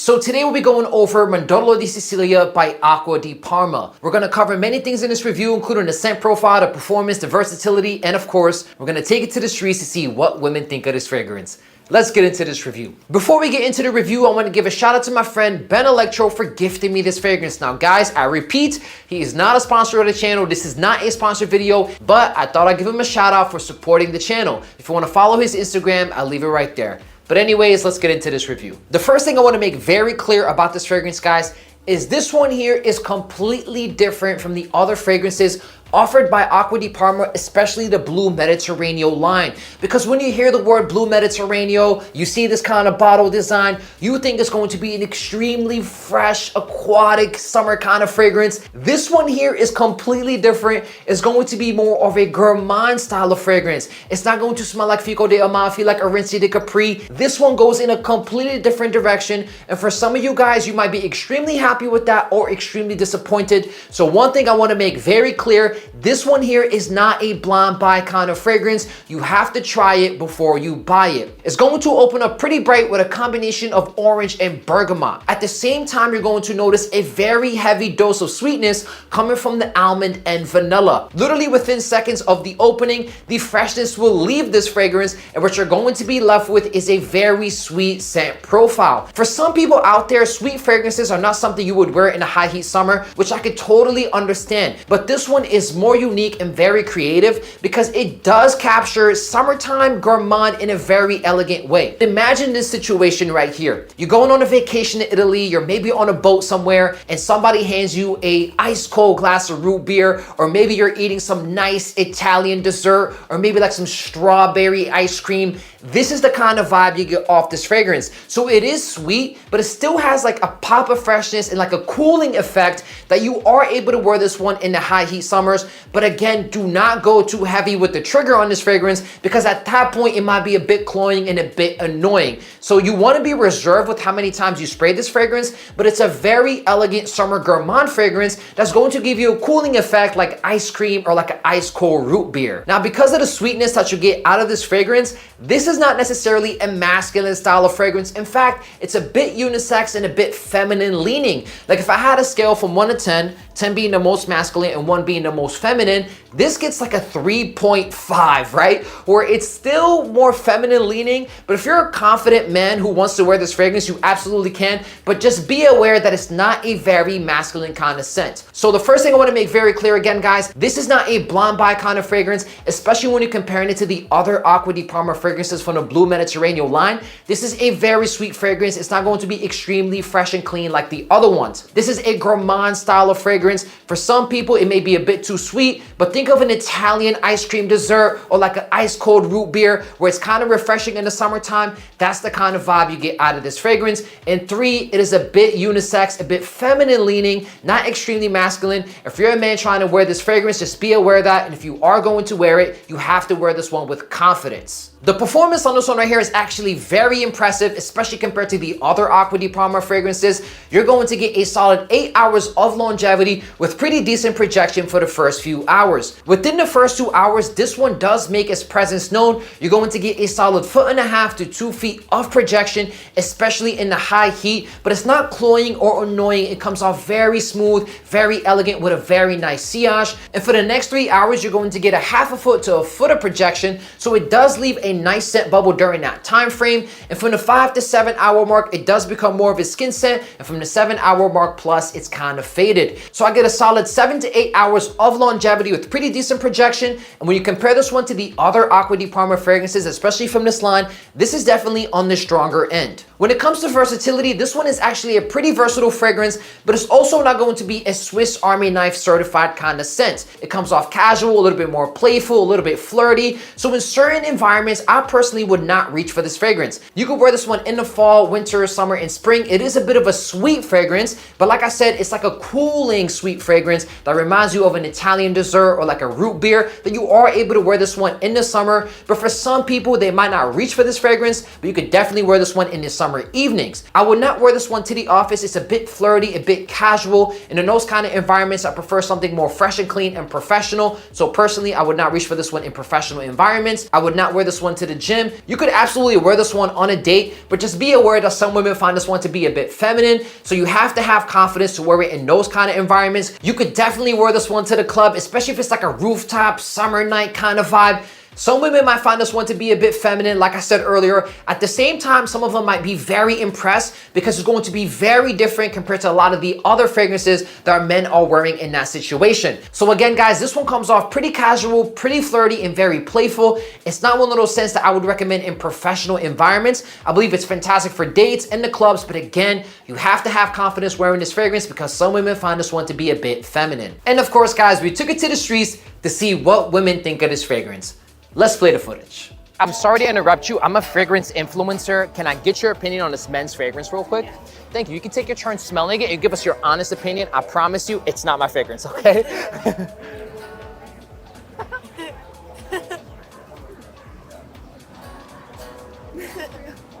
So today we'll be going over Mandorlo Di Sicilia by Acqua Di Parma. We're going to cover many things in this review, including the scent profile, the performance, the versatility, and of course, we're going to take it to the streets to see what women think of this fragrance. Let's get into this review. Before we get into the review, I want to give a shout out to my friend Ben Electro for gifting me this fragrance. Now guys, I repeat, he is not a sponsor of the channel. This is not a sponsored video, but I thought I'd give him a shout out for supporting the channel. If you want to follow his Instagram, I'll leave it right there. But anyways, let's get into this review. The first thing I want to make very clear about this fragrance, guys, is this one here is completely different from the other fragrances offered by Acqua Di Parma, especially the Blue Mediterraneo line. Because when you hear the word Blue Mediterraneo, you see this kind of bottle design, you think it's going to be an extremely fresh, aquatic, summer kind of fragrance. This one here is completely different. It's going to be more of a gourmand style of fragrance. It's not going to smell like Fico de Amalfi, like Arinci de Capri. This one goes in a completely different direction. And for some of you guys, you might be extremely happy with that or extremely disappointed. So one thing I want to make very clear, this one here is not a blind buy kind of fragrance. You have to try it before you buy it. It's going to open up pretty bright with a combination of orange and bergamot. At the same time, you're going to notice a very heavy dose of sweetness coming from the almond and vanilla. Literally within seconds of the opening, the freshness will leave this fragrance, and what you're going to be left with is a very sweet scent profile. For some people out there, sweet fragrances are not something you would wear in a high heat summer, which I could totally understand. But this one is more unique and very creative because it does capture summertime gourmand in a very elegant way. Imagine this situation right here. You're going on a vacation to Italy, you're maybe on a boat somewhere, and somebody hands you a ice cold glass of root beer, or maybe you're eating some nice Italian dessert, or maybe like some strawberry ice cream. This is the kind of vibe you get off this fragrance. So it is sweet, but it still has like a pop of freshness and like a cooling effect that you are able to wear this one in the high heat summers. But again, do not go too heavy with the trigger on this fragrance because at that point it might be a bit cloying and a bit annoying. So you want to be reserved with how many times you spray this fragrance, but it's a very elegant summer gourmand fragrance that's going to give you a cooling effect like ice cream or like an ice cold root beer. Now, because of the sweetness that you get out of this fragrance, this is not necessarily a masculine style of fragrance. In fact, it's a bit unisex and a bit feminine leaning. Like if I had a scale from 1 to 10, 10 being the most masculine and 1 being the most feminine, this gets like a 3.5, right? Where it's still more feminine leaning, but if you're a confident man who wants to wear this fragrance, you absolutely can, but just be aware that it's not a very masculine kind of scent. So the first thing I want to make very clear again, guys, this is not a blonde buy kind of fragrance, especially when you're comparing it to the other Acqua Di Parma fragrances from the Blue Mediterraneo line. This is a very sweet fragrance. It's not going to be extremely fresh and clean like the other ones. This is a gourmand style of fragrance. For some people, it may be a bit too sweet, but think of an Italian ice cream dessert or like an ice cold root beer where it's kind of refreshing in the summertime. That's the kind of vibe you get out of this fragrance. And 3, it is a bit unisex, a bit feminine leaning, not extremely masculine. If you're a man trying to wear this fragrance, just be aware of that. And if you are going to wear it, you have to wear this one with confidence. The performance on this one right here is actually very impressive, especially compared to the other Acqua Di Parma fragrances. You're going to get a solid 8 hours of longevity with pretty decent projection for the first few hours. Within the first 2 hours, this one does make its presence known. You're going to get a solid 1.5 to 2 feet of projection, especially in the high heat, but it's not cloying or annoying. It comes off very smooth, very elegant with a very nice sillage. And for the next 3 hours, you're going to get a 0.5 foot to 1 foot of projection. So it does leave a nice scent bubble during that time frame. And from the 5 to 7 hour mark, it does become more of a skin scent. And from the 7 hour mark plus, it's kind of faded. So I get a solid 7 to 8 hours of longevity with pretty decent projection. And when you compare this one to the other Acqua Di Parma fragrances, especially from this line, this is definitely on the stronger end. When it comes to versatility, this one is actually a pretty versatile fragrance, but it's also not going to be a Swiss Army knife certified kind of scent. It comes off casual, a little bit more playful, a little bit flirty. So in certain environments, I personally would not reach for this fragrance. You could wear this one in the fall, winter, summer, and spring. It is a bit of a sweet fragrance, but like I said, it's like a cooling sweet fragrance that reminds you of an Italian dessert or like a root beer, then you are able to wear this one in the summer. But for some people, they might not reach for this fragrance, but you could definitely wear this one in the summer evenings. I would not wear this one to the office. It's a bit flirty, a bit casual, and in those kind of environments, I prefer something more fresh and clean and professional. So personally, I would not reach for this one in professional environments. I would not wear this one to the gym. You could absolutely wear this one on a date, but just be aware that some women find this one to be a bit feminine. So you have to have confidence to wear it in those kind of environments. You could definitely wear this one to the club, especially if it's like a rooftop summer night kind of vibe. Some women might find this one to be a bit feminine, like I said earlier. At the same time, some of them might be very impressed because it's going to be very different compared to a lot of the other fragrances that men are wearing in that situation. So again, guys, this one comes off pretty casual, pretty flirty, and very playful. It's not one of those scents that I would recommend in professional environments. I believe it's fantastic for dates and the clubs, but again, you have to have confidence wearing this fragrance because some women find this one to be a bit feminine. And of course, guys, we took it to the streets to see what women think of this fragrance. Let's play the footage. I'm sorry to interrupt you. I'm a fragrance influencer. Can I get your opinion on this men's fragrance real quick? Thank you. You can take your turn smelling it and give us your honest opinion. I promise you, it's not my fragrance, okay?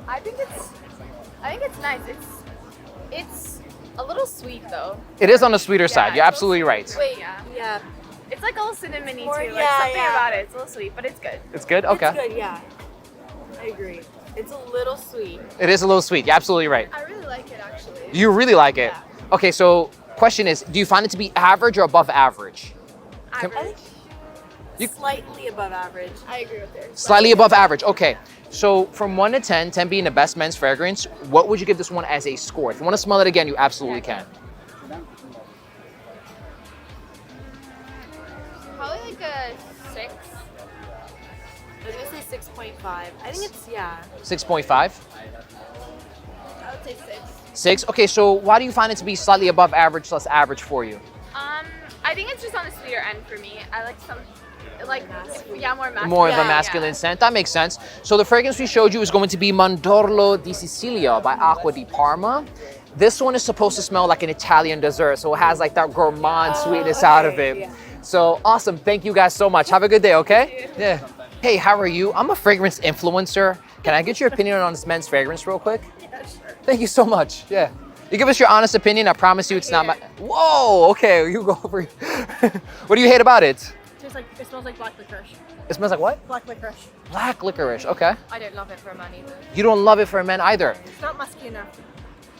I think it's nice. It's a little sweet though. It is on the sweeter side. You're absolutely right. Wait, yeah. It's like a little cinnamony too. Yeah, Something about it. It's a little sweet, but it's good. It's good? Okay. It's good, yeah. I agree. It's a little sweet. It is a little sweet. You're absolutely right. I really like it actually. You really like it? Yeah. Okay, so question is, do you find it to be average or above average? Average. Slightly above average. I agree with it. Slightly above average. Okay. So from 1 to 10, 10 being the best men's fragrance, what would you give this one as a score? If you want to smell it again, you absolutely can. Probably like a 6. I was gonna say 6.5. I think it's, yeah. 6.5? I would say 6. 6? Okay, so why do you find it to be slightly above average, less average for you? I think it's just on the sweeter end for me. I like some, like, yeah, more masculine. More of a masculine scent. That makes sense. So the fragrance we showed you is going to be Mandorlo Di Sicilia by Acqua Di Parma. This one is supposed to smell like an Italian dessert, so it has like that gourmand sweetness out of it. Yeah. So awesome. Thank you guys so much. Have a good day, okay? Yeah. Hey, how are you? I'm a fragrance influencer. Can I get your opinion on this men's fragrance real quick? Yeah, sure. Thank you so much. Yeah. You give us your honest opinion. I promise you it's not my... Whoa, okay. You go over. What do you hate about it? It smells like black licorice. It smells like what? Black licorice. Black licorice. Okay. I don't love it for a man either. You don't love it for men either. It's not musky enough.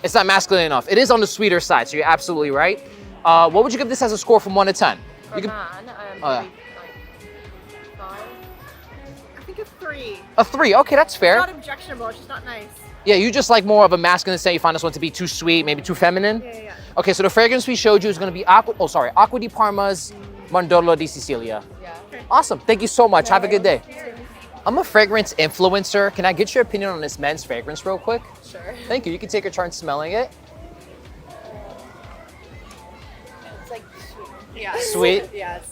It's not masculine enough. It is on the sweeter side, so you're absolutely right. What would you give this as a score from 1 to 10? For a man, like 5. I think a 3. A 3. Okay, that's fair. It's not objectionable. It's just not nice. Yeah, you just like more of a masculine scent. You find this one to be too sweet, maybe too feminine? Yeah. Okay, so the fragrance we showed you is going to be Acqua Di Parma's Mandorlo Di Sicilia. Yeah. Okay. Awesome. Thank you so much. Have a good day. I'm a fragrance influencer. Can I get your opinion on this men's fragrance real quick? Sure. Thank you. You can take your turn smelling it. It's like sweet. Yeah. Sweet? Yeah, it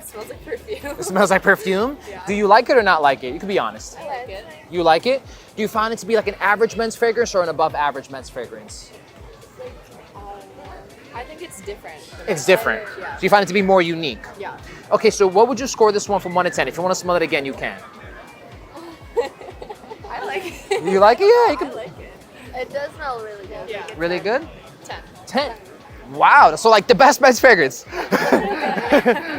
smells like perfume. It smells like perfume? Yeah. Do you like it or not like it? You can be honest. I like it. You like it? Do you find it to be like an average men's fragrance or an above average men's fragrance? I think it's different. It's different. Yeah. So you find it to be more unique? Yeah. Okay, so what would you score this one from 1 to 10? If you want to smell it again, you can. I like it. You like it? Yeah, you can. I like it. It does smell really good. Yeah. Really good? 10. 10. Wow, so like the best men's fragrance.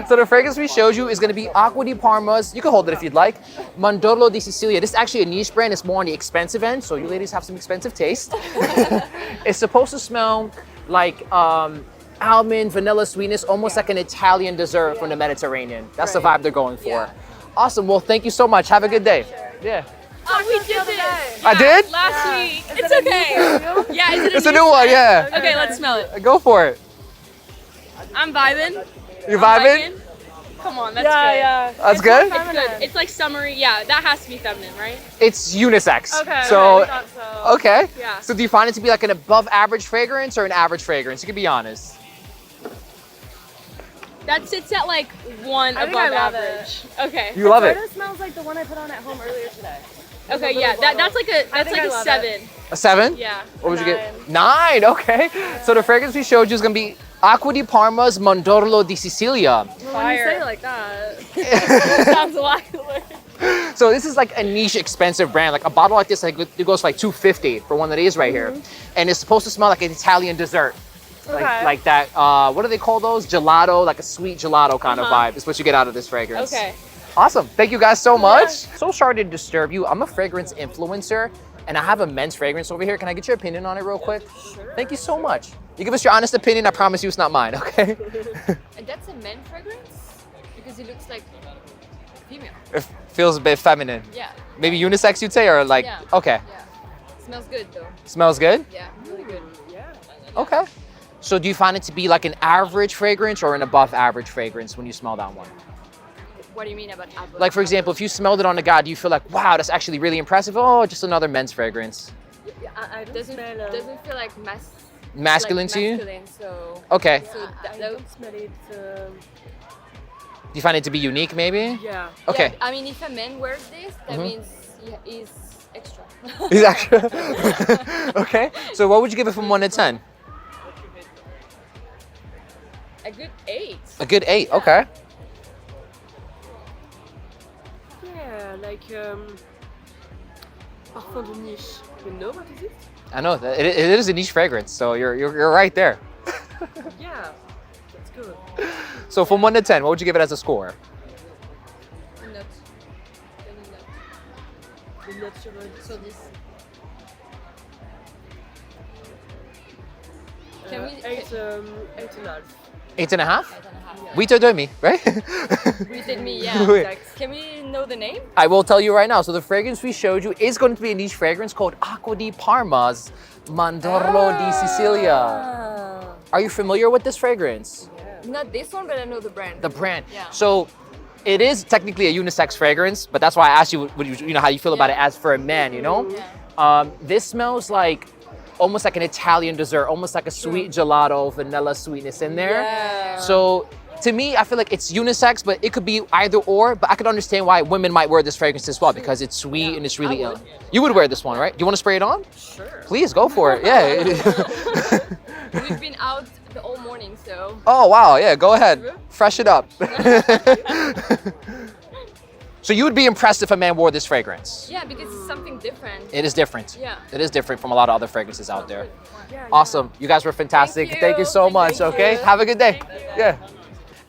So the fragrance we showed you is going to be Acqua Di Parma's, you can hold it if you'd like, Mandorlo Di Sicilia. This is actually a niche brand. It's more on the expensive end, so you ladies have some expensive taste. It's supposed to smell like almond, vanilla sweetness, almost like an Italian dessert from the Mediterranean. That's the vibe they're going for. Yeah. Awesome, well thank you so much. Have a good day. Yeah. Oh, we did it. I did? Last week. It's okay. Yeah, is it It's a new one, yeah. Okay, let's smell it. Go for it. I'm vibing. You I'm vibing? liking. Come on, that's good. Yeah. That's good? It's good. It's like summery. Yeah, that has to be feminine, right? It's unisex. Okay. So, I thought so. okay. Yeah. So do you find it to be like an above average fragrance or an average fragrance? You can be honest. That sits at like 1 I think above I love average. Okay. You love it. It smells like the one I put on at home earlier today. Okay, yeah. That's like a I think I love 7. A 7? Yeah. What would you get? 9, okay. So the fragrance we showed you is gonna be Acqua di Parma's Mandorlo Di Sicilia. When you Fire. say it like that. Sounds a lot cooler. So this is like a niche, expensive brand. Like a bottle like this, like it goes for like $250 for one of these right here, and it's supposed to smell like an Italian dessert, Okay. like that. What do they call those? Gelato, like a sweet gelato kind of vibe. Is what you get out of this fragrance. Okay. Awesome. Thank you guys so much. So sorry to disturb you. I'm a fragrance influencer, and I have a men's fragrance over here. Can I get your opinion on it real quick? Sure. Thank you so much. You give us your honest opinion. I promise you, it's not mine. Okay. And that's a men fragrance? Because it looks like female. It feels a bit feminine. Yeah. Maybe unisex, you'd say, or like Yeah. okay. Yeah. Smells good though. Smells good. Yeah, really good. Okay. So do you find it to be like an average fragrance or an above average fragrance when you smell that one? What do you mean about apple? Like for example, if you smelled it on a guy, do you feel like, wow, that's actually really impressive? Oh, just another men's fragrance. I don't doesn't smell. doesn't feel like Masculine to you? masculine, so Okay. so I that don't smell it. Do you find it to be unique maybe? Yeah. Okay. Yeah, I mean, if a man wears this, that means he's extra. Is that okay. So what would you give it from 1 to 10? A good 8. A good 8. Okay. Yeah, like parfum de niche. You know what is it? I know that it is a niche fragrance, so you're right there. Yeah, that's good. So from 1 to 10, what would you give it as a score? Not. The natural. So this. Can we? 8.5. 8.5? 8,5, right? We did me, yeah. Wait. Can we know the name? I will tell you right now. So the fragrance we showed you is going to be a niche fragrance called Acqua di Parma's Mandorlo di Sicilia. Are you familiar with this fragrance? Not this one, but I know the brand. The brand. Yeah. So it is technically a unisex fragrance, but that's why I asked you, how you feel about it as for a man, you know? Yeah. This smells like almost like an Italian dessert, almost like a sweet gelato, vanilla sweetness in there. Yeah. So to me, I feel like it's unisex, but it could be either or, but I could understand why women might wear this fragrance as well because it's sweet and it's really, you would wear this one, right? You want to spray it on? Sure. Please go for it, yeah. We've been out the whole morning, so. Oh, wow, yeah, go ahead. Fresh it up. So you would be impressed if a man wore this fragrance? Yeah, because it's something different. It is different. Yeah. It is different from a lot of other fragrances out there. Yeah, Awesome. You guys were fantastic. Thank Thank you you. so much, Thank okay? you. Have a good day. Yeah.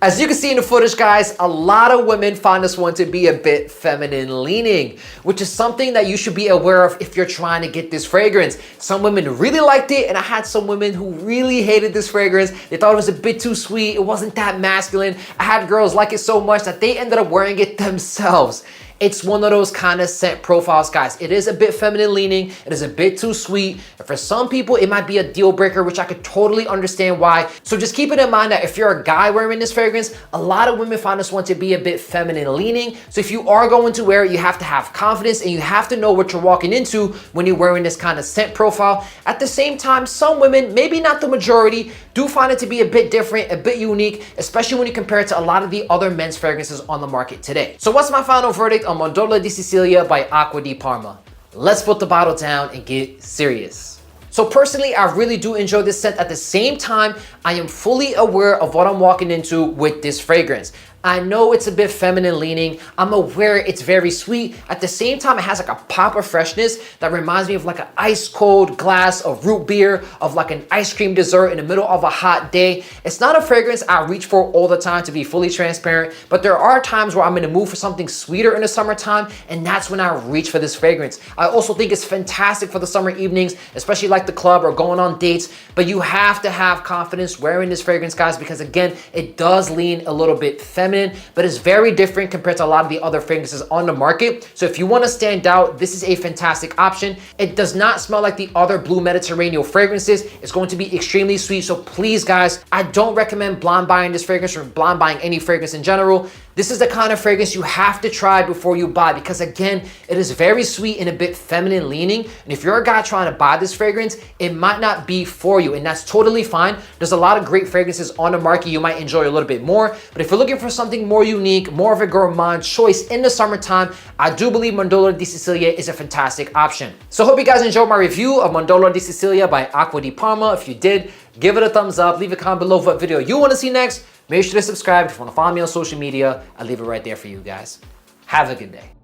As you can see in the footage, guys, a lot of women find this one to be a bit feminine leaning, which is something that you should be aware of if you're trying to get this fragrance. Some women really liked it, and I had some women who really hated this fragrance. They thought it was a bit too sweet. It wasn't that masculine. I had girls like it so much that they ended up wearing it themselves. It's one of those kind of scent profiles, guys. It is a bit feminine leaning. It is a bit too sweet. And for some people, it might be a deal breaker, which I could totally understand why. So just keep it in mind that if you're a guy wearing this fragrance, a lot of women find this one to be a bit feminine leaning. So if you are going to wear it, you have to have confidence and you have to know what you're walking into when you're wearing this kind of scent profile. At the same time, some women, maybe not the majority, do find it to be a bit different, a bit unique, especially when you compare it to a lot of the other men's fragrances on the market today. So what's my final verdict on Mandorlo Di Sicilia by Acqua Di Parma? Let's put the bottle down and get serious. So personally, I really do enjoy this scent. At the same time, I am fully aware of what I'm walking into with this fragrance. I know it's a bit feminine leaning. I'm aware it's very sweet. At the same time, it has like a pop of freshness that reminds me of like an ice cold glass of root beer, of like an ice cream dessert in the middle of a hot day. It's not a fragrance I reach for all the time, to be fully transparent, but there are times where I'm in the mood for something sweeter in the summertime, and that's when I reach for this fragrance. I also think it's fantastic for the summer evenings, especially like the club or going on dates, but you have to have confidence wearing this fragrance, guys, because again, it does lean a little bit feminine, but it's very different compared to a lot of the other fragrances on the market. So if you want to stand out, this is a fantastic option. It does not smell like the other blue Mediterranean fragrances. It's going to be extremely sweet. So please, guys, I don't recommend blind buying this fragrance or blind buying any fragrance in general. This is the kind of fragrance you have to try before you buy because again, it is very sweet and a bit feminine leaning. And if you're a guy trying to buy this fragrance, it might not be for you, and that's totally fine. There's a lot of great fragrances on the market you might enjoy a little bit more, but if you're looking for something more unique, more of a gourmand choice in the summertime, I do believe Mandorlo Di Sicilia is a fantastic option. So hope you guys enjoyed my review of Mandorlo Di Sicilia by Acqua Di Parma. If you did, give it a thumbs up, leave a comment below what video you want to see next. Make sure to subscribe if you want to follow me on social media. I'll leave it right there for you guys. Have a good day.